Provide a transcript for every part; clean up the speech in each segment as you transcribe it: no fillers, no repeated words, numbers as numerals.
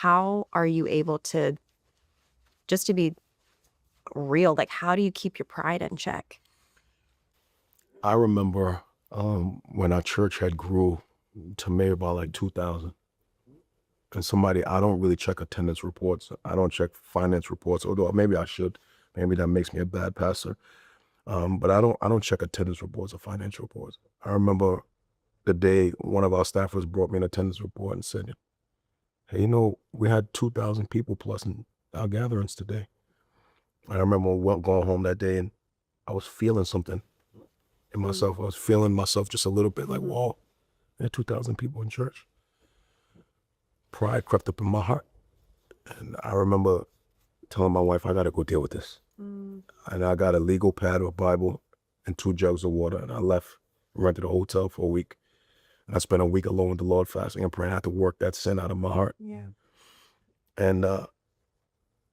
how are you able to, just to be real, like, how do you keep your pride in check? I remember when our church had grew to maybe about like 2,000. And I don't really check attendance reports. I don't check finance reports, although maybe I should. Maybe that makes me a bad pastor. But I don't check attendance reports or financial reports. I remember the day one of our staffers brought me an attendance report and said, "Hey, we had 2,000 people plus in our gatherings today." I remember going home that day and I was feeling something in myself. I was feeling myself just a little bit like, whoa, there are 2,000 people in church. Pride crept up in my heart. And I remember telling my wife, I got to go deal with this. And I got a legal pad, a Bible, and 2 jugs of water. And I left, rented a hotel for a week. And I spent a week alone with the Lord, fasting and praying. I had to work that sin out of my heart. Yeah. And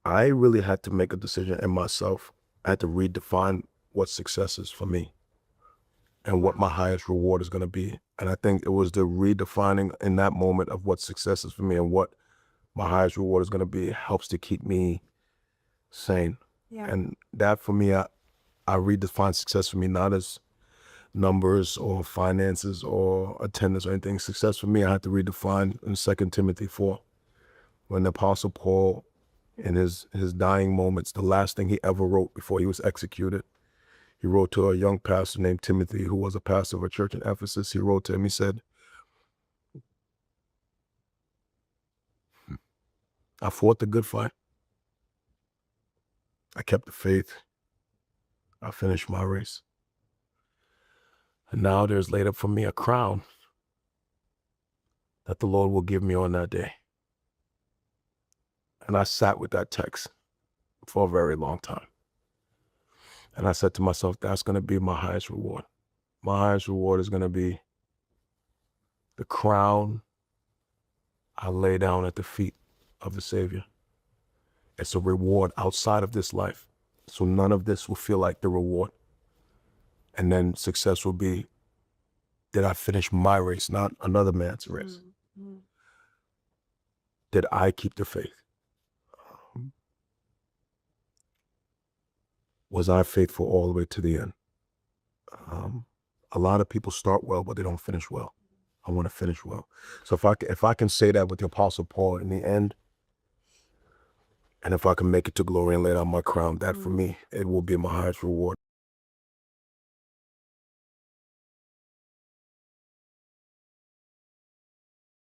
I really had to make a decision in myself. I had to redefine what success is for me and what my highest reward is going to be. And I think it was the redefining in that moment of what success is for me and what my highest reward is going to be helps to keep me sane. Yeah. And that for me, I redefine success for me, not as numbers or finances or attendance or anything. Success for me, I had to redefine in 2 Timothy 4, when the Apostle Paul, in his dying moments, the last thing he ever wrote before he was executed, he wrote to a young pastor named Timothy, who was a pastor of a church in Ephesus. He wrote to him, he said, "I fought the good fight. I kept the faith. I finished my race. And now there's laid up for me a crown that the Lord will give me on that day." And I sat with that text for a very long time. And I said to myself, that's going to be my highest reward. My highest reward is going to be the crown I lay down at the feet of the Savior. It's a reward outside of this life. So none of this will feel like the reward. And then success will be, did I finish my race, not another man's race? Did I keep the faith? Was I faithful all the way to the end? A lot of people start well, but they don't finish well. I want to finish well. So if I can say that with the Apostle Paul in the end, and if I can make it to glory and lay down my crown, that for me, it will be my highest reward.